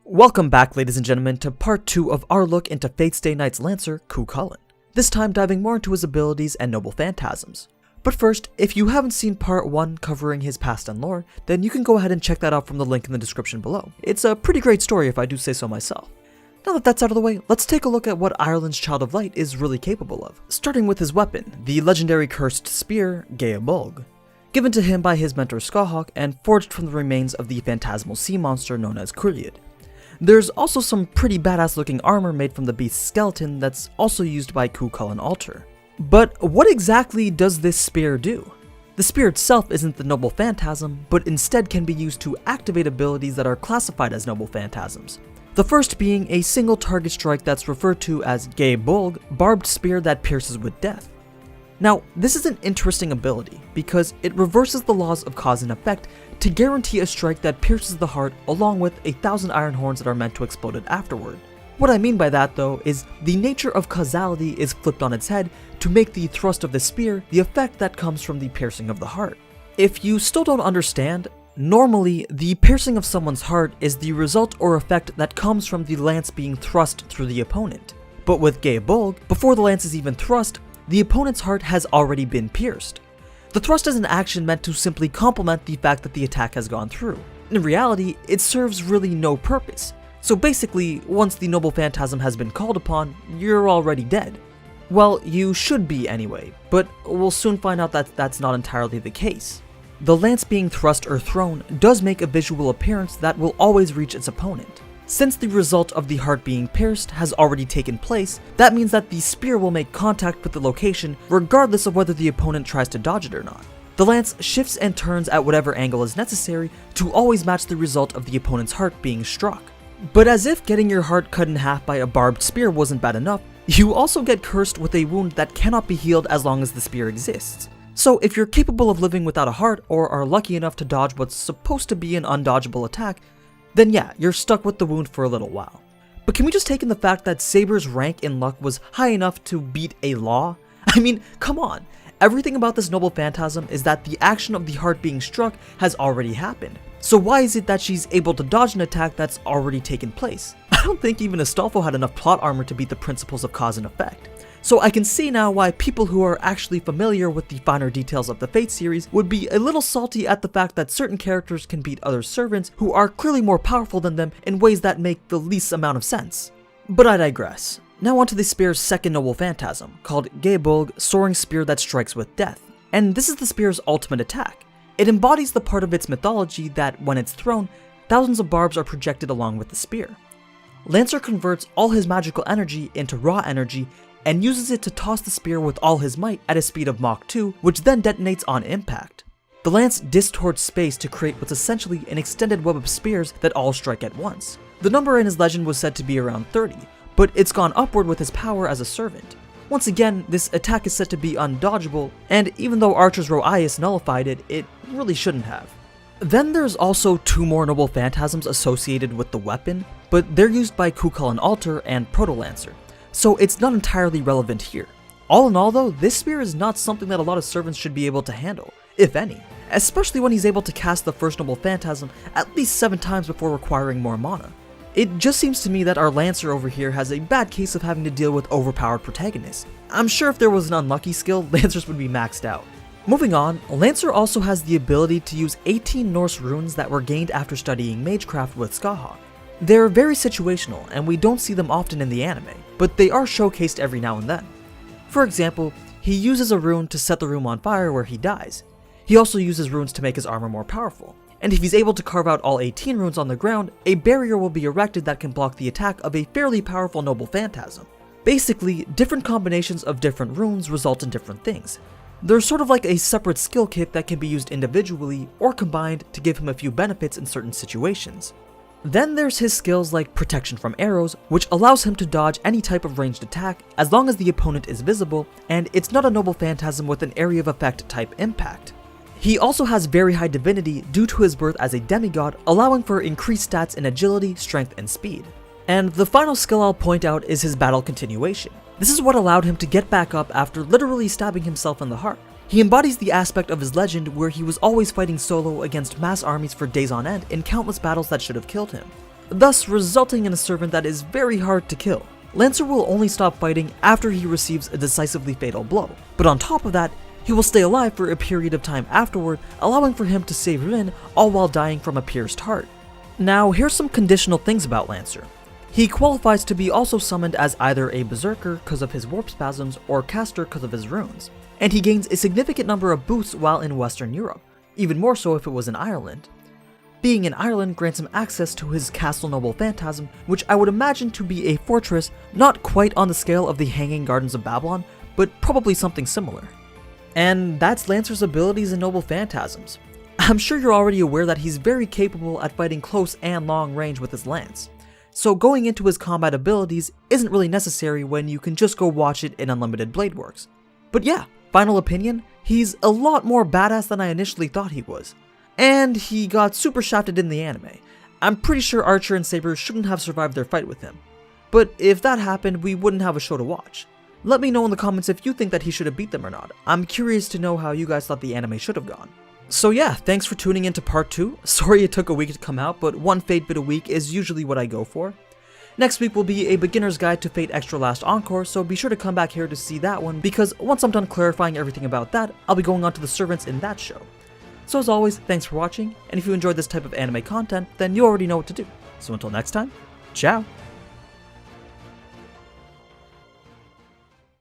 Welcome back, ladies and gentlemen, to part 2 of our look into Fate's Day Knight's Lancer Cu Chulainn, this time diving more into his abilities and noble phantasms. But first, if you haven't seen part 1 covering his past and lore, then you can go ahead and check that out from the link in the description below. It's a pretty great story if I do say so myself. Now that that's out of the way, let's take a look at what Ireland's Child of Light is really capable of, starting with his weapon, the legendary cursed spear, Gae Bolg, given to him by his mentor Skahawk and forged from the remains of the phantasmal sea monster known as Culiad. There's also some pretty badass looking armor made from the beast's skeleton that's also used by Cu Chulainn Altar. But what exactly does this spear do? The spear itself isn't the noble phantasm, but instead can be used to activate abilities that are classified as noble phantasms. The first being a single target strike that's referred to as Gae Bolg, barbed spear that pierces with death. Now, this is an interesting ability because it reverses the laws of cause and effect to guarantee a strike that pierces the heart along with 1,000 iron horns that are meant to explode it afterward. What I mean by that though is the nature of causality is flipped on its head to make the thrust of the spear the effect that comes from the piercing of the heart. If you still don't understand, normally the piercing of someone's heart is the result or effect that comes from the lance being thrust through the opponent. But with Gae Bolg, before the lance is even thrust, the opponent's heart has already been pierced. The thrust is an action meant to simply complement the fact that the attack has gone through. In reality, it serves really no purpose. So basically, once the noble phantasm has been called upon, you're already dead. Well, you should be anyway, but we'll soon find out that that's not entirely the case. The lance being thrust or thrown does make a visual appearance that will always reach its opponent. Since the result of the heart being pierced has already taken place, that means that the spear will make contact with the location regardless of whether the opponent tries to dodge it or not. The lance shifts and turns at whatever angle is necessary to always match the result of the opponent's heart being struck. But as if getting your heart cut in half by a barbed spear wasn't bad enough, you also get cursed with a wound that cannot be healed as long as the spear exists. So if you're capable of living without a heart or are lucky enough to dodge what's supposed to be an undodgeable attack, then yeah, you're stuck with the wound for a little while. But can we just take in the fact that Saber's rank in luck was high enough to beat a law? I mean, come on. Everything about this noble phantasm is that the action of the heart being struck has already happened. So why is it that she's able to dodge an attack that's already taken place? I don't think even Astolfo had enough plot armor to beat the principles of cause and effect. So I can see now why people who are actually familiar with the finer details of the Fate series would be a little salty at the fact that certain characters can beat other servants who are clearly more powerful than them in ways that make the least amount of sense. But I digress. Now onto the spear's second noble phantasm, called Gae Bolg, soaring spear that strikes with death. And this is the spear's ultimate attack. It embodies the part of its mythology that, when it's thrown, thousands of barbs are projected along with the spear. Lancer converts all his magical energy into raw energy and uses it to toss the spear with all his might at a speed of Mach 2, which then detonates on impact. The lance distorts space to create what's essentially an extended web of spears that all strike at once. The number in his legend was said to be around 30, but it's gone upward with his power as a servant. Once again, this attack is said to be undodgeable, and even though Archer's Roaius nullified it, it really shouldn't have. Then there's also 2 more noble phantasms associated with the weapon, but they're used by Cu Chulainn Altar and Proto-Lancer, so it's not entirely relevant here. All in all though, this spear is not something that a lot of servants should be able to handle, if any, especially when he's able to cast the first noble phantasm at least 7 times before requiring more mana. It just seems to me that our Lancer over here has a bad case of having to deal with overpowered protagonists. I'm sure if there was an unlucky skill, Lancers would be maxed out. Moving on, Lancer also has the ability to use 18 Norse runes that were gained after studying magecraft with Skahawk. They're very situational, and we don't see them often in the anime, but they are showcased every now and then. For example, he uses a rune to set the room on fire where he dies. He also uses runes to make his armor more powerful. And if he's able to carve out all 18 runes on the ground, a barrier will be erected that can block the attack of a fairly powerful noble phantasm. Basically, different combinations of different runes result in different things. They're sort of like a separate skill kit that can be used individually or combined to give him a few benefits in certain situations. Then there's his skills like protection from arrows, which allows him to dodge any type of ranged attack as long as the opponent is visible, and it's not a noble phantasm with an area of effect type impact. He also has very high divinity due to his birth as a demigod, allowing for increased stats in agility, strength, and speed. And the final skill I'll point out is his battle continuation. This is what allowed him to get back up after literally stabbing himself in the heart. He embodies the aspect of his legend where he was always fighting solo against mass armies for days on end in countless battles that should have killed him. thus resulting in a servant that is very hard to kill. Lancer will only stop fighting after he receives a decisively fatal blow, but on top of that, he will stay alive for a period of time afterward, allowing for him to save Rin, all while dying from a pierced heart. Now, here's some conditional things about Lancer. He qualifies to be also summoned as either a berserker because of his warp spasms or caster because of his runes, and he gains a significant number of boosts while in Western Europe, even more so if it was in Ireland. Being in Ireland grants him access to his Castle Noble Phantasm, which I would imagine to be a fortress not quite on the scale of the Hanging Gardens of Babylon, but probably something similar. And that's Lancer's abilities in Noble Phantasms. I'm sure you're already aware that he's very capable at fighting close and long range with his lance, so going into his combat abilities isn't really necessary when you can just go watch it in Unlimited Blade Works. But yeah, final opinion, he's a lot more badass than I initially thought he was. And he got super shafted in the anime. I'm pretty sure Archer and Saber shouldn't have survived their fight with him. But if that happened, we wouldn't have a show to watch. Let me know in the comments if you think that he should have beat them or not. I'm curious to know how you guys thought the anime should have gone. So yeah, thanks for tuning into part 2. Sorry it took a week to come out, but one Fate bit a week is usually what I go for. Next week will be a beginner's guide to Fate Extra Last Encore, so be sure to come back here to see that one, because once I'm done clarifying everything about that, I'll be going on to the servants in that show. So as always, thanks for watching, and if you enjoyed this type of anime content, then you already know what to do. So until next time, ciao!